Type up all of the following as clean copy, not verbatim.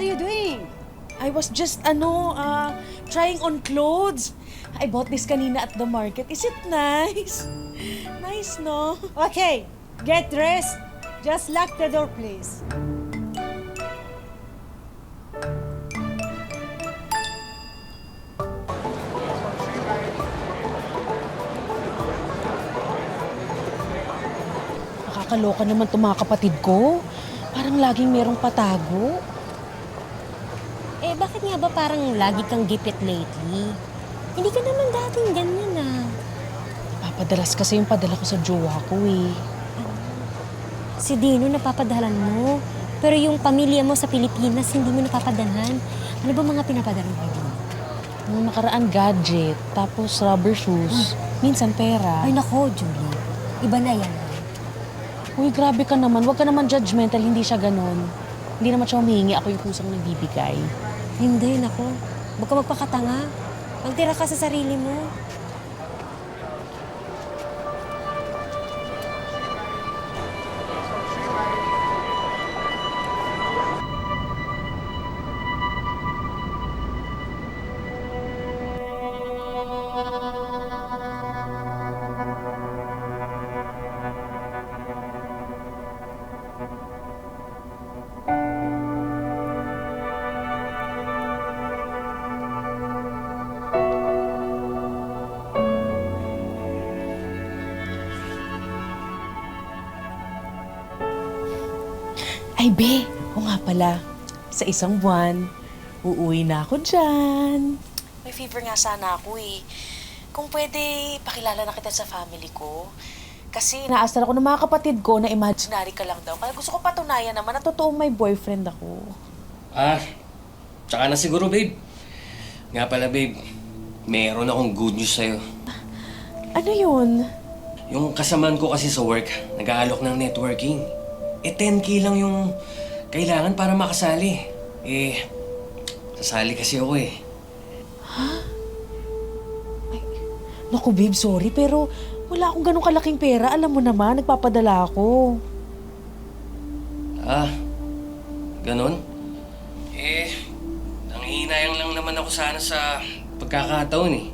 are you doing? I was just, trying on clothes. I bought this kanina at the market. Is it nice? Nice, no? Okay, get dressed. Just lock the door, please. Nakakaloka naman itong mga kapatid ko. Parang laging merong patago. Eh, bakit nga ba parang lagi kang gipit lately? Hindi ka naman dating ganyan ah. Papadalas kasi yung padala ko sa jowa ko eh. Si Dino napapadalan mo. Pero yung pamilya mo sa Pilipinas, hindi mo napapadalhan. Ano ba mga pinapadala mo kay Dino? Nung nakaraan gadget, tapos rubber shoes, minsan pera. Ay nako, Julie. Iba na yan. Uy, grabe ka naman. Huwag ka naman judgmental, hindi siya ganon. Hindi naman siya humihingi, ako yung kusang nagbibigay. Hindi, nako. Huwag ka magpakatanga. Magtira ka sa sarili mo. Ay, be, o nga pala, sa isang buwan, uuwi na ako dyan. May fever nga sana ako eh. Kung pwede, pakilala na kita sa family ko. Kasi naasar ako ng mga kapatid ko na imaginary ka lang daw. Kaya gusto ko patunayan naman na totoong may boyfriend ako. Tsaka na siguro, babe. Nga pala, babe, meron akong good news sa'yo. Ano yun? Yung kasamaan ko kasi sa work, nag-aalok ng networking. 10K lang yung kailangan para makasali. Sasali kasi ako eh. Naku, babe, sorry, pero wala akong ganong kalaking pera. Alam mo naman, nagpapadala ako. Ganon? Nangihinayang lang naman ako sana sa pagkakataon eh.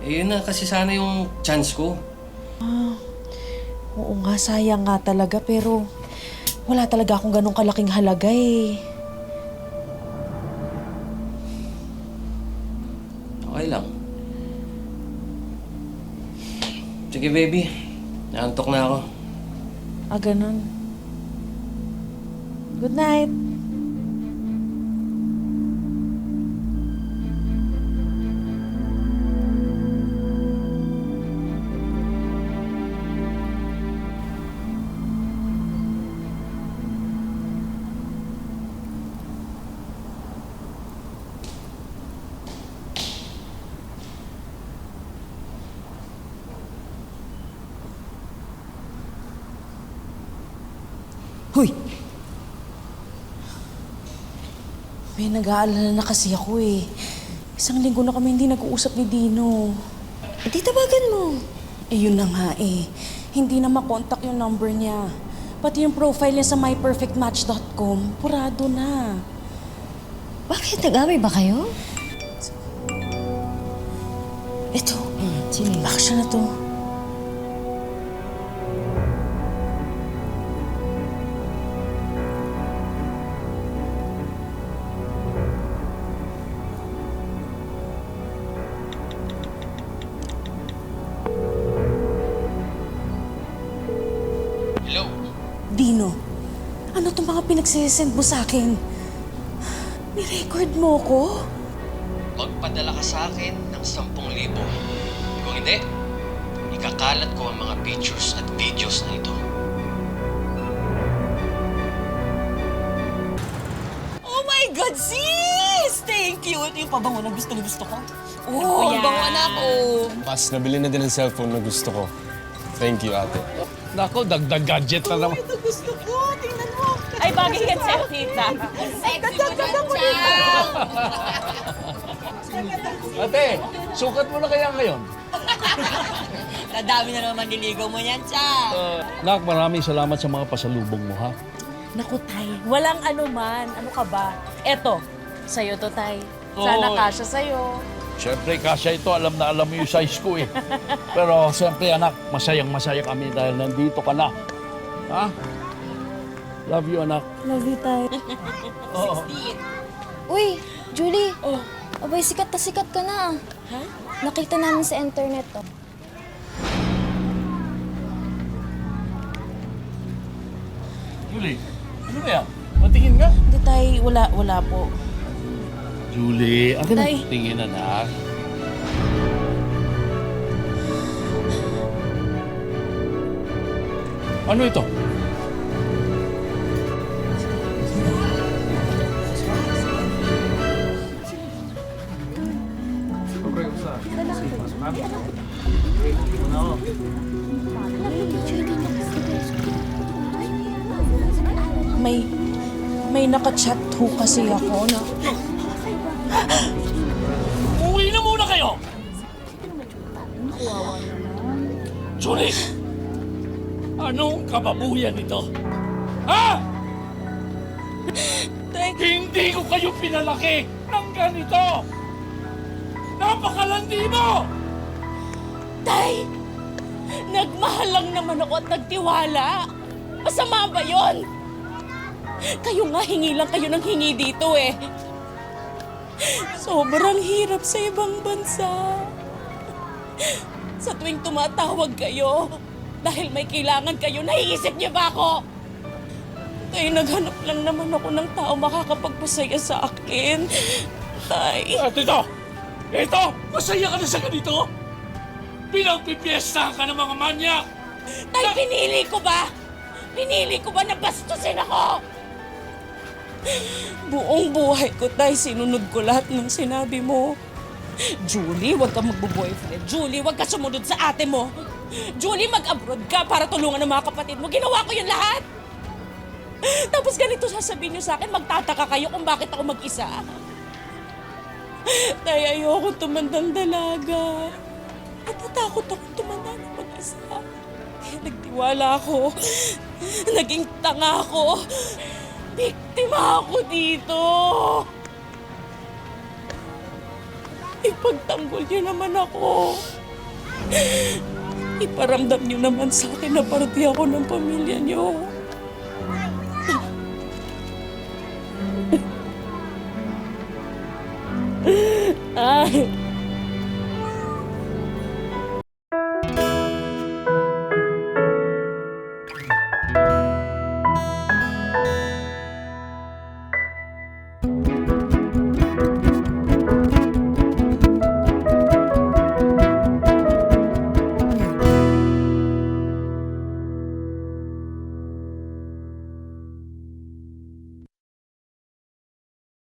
Yun na kasi sana yung chance ko. Oo nga, sayang nga talaga, pero wala talaga akong ganong kalaking halaga eh. Okay lang. Sige, baby. Naantok na ako. Ganon. Good night. Hoy! May nag-aalala na kasi ako eh. Isang linggo na kami hindi nag-uusap ni Dino. Di tawagan mo. Yun na nga eh. Hindi na makontak yung number niya. Pati yung profile niya sa myperfectmatch.com, purado na. Bakit? Nag-away ba kayo? Ito, Sino? baka siya na to. Hello? Dino, ano itong mga pinagsisend mo sa akin? Ni-record mo ko? Magpadala ka sa akin ng 10,000. Kung hindi, ikakalat ko ang mga pictures at videos na ito. Oh my God, sis! Thank you! Ito yung pabango na gusto ko. Oh, ang bango na ako. Pas, nabili na din ang cellphone na gusto ko. Thank you, ate. Nako, dagdag gadget na naman. Ito gusto ko. Tingnan mo. Ay, bagay yan sa'yo, tita. Ate, sukat mo na kaya ngayon? Nadami na naman niligaw mo yan, Cha. Nak, maraming salamat sa mga pasalubong mo, ha? Naku, Tay, walang anuman. Ano ka ba? Eto, sa'yo to, Tay. Sana Oy. kasya sa'yo. Siyempre, kasya ito. Alam na alam mo yung size ko eh. Pero siyempre, anak, masayang-masaya kami dahil nandito ka na. Ha? Love you, anak. Love you, Tay. Oo. Uy, Julie. Oh. Abay, sikat na sikat ka na. Ha? Nakita namin sa internet to. Julie, ano ba yan? Matingin ka? Hindi, Tay. Wala po. Julie, akin na Tay. tingin, anak. Ano ito? May nakachat ho kasi ako na... Uwi na muna kayo! Julie! Anong kababuyan ito? Ha? Tay, Hindi ko kayo pinalaki ng ganito! Napakalandi mo! Tay! Nagmahal lang naman ako at nagtiwala. Masama ba yon? Kayo nga, hingi lang kayo ng hingi dito eh. Sobrang hirap sa ibang bansa. Sa tuwing tumatawag kayo, dahil may kailangan kayo, naiisip niyo ba ako? Tay, naghanap lang naman ako ng tao makakapagpasaya sa akin. Tay. At ito! Ito! Masaya ka na sa ganito? Pinagpipiestahan ka ng mga manyak! Tay, pinili ko ba? Pinili ko ba na bastusin ako? Buong buhay ko, Tay, sinunod ko lahat ng sinabi mo. Julie, huwag ka magbo-boyfriend. Julie, huwag ka sumunod sa ate mo. Julie, mag-abroad ka para tulungan ng mga kapatid mo. Ginawa ko yun lahat. Tapos ganito sasabihin niyo sa akin, magtataka kayo kung bakit ako mag-isa. Tay, ayoko tumandang dalaga. Natatakot akong tumanda ng mag-isa. Kaya nagtiwala ako. Naging tanga ako. Biktima ako dito. Ipagtanggol niyo naman ako. Iparamdam niyo naman sa akin na parte ako ng pamilya niyo. Ay.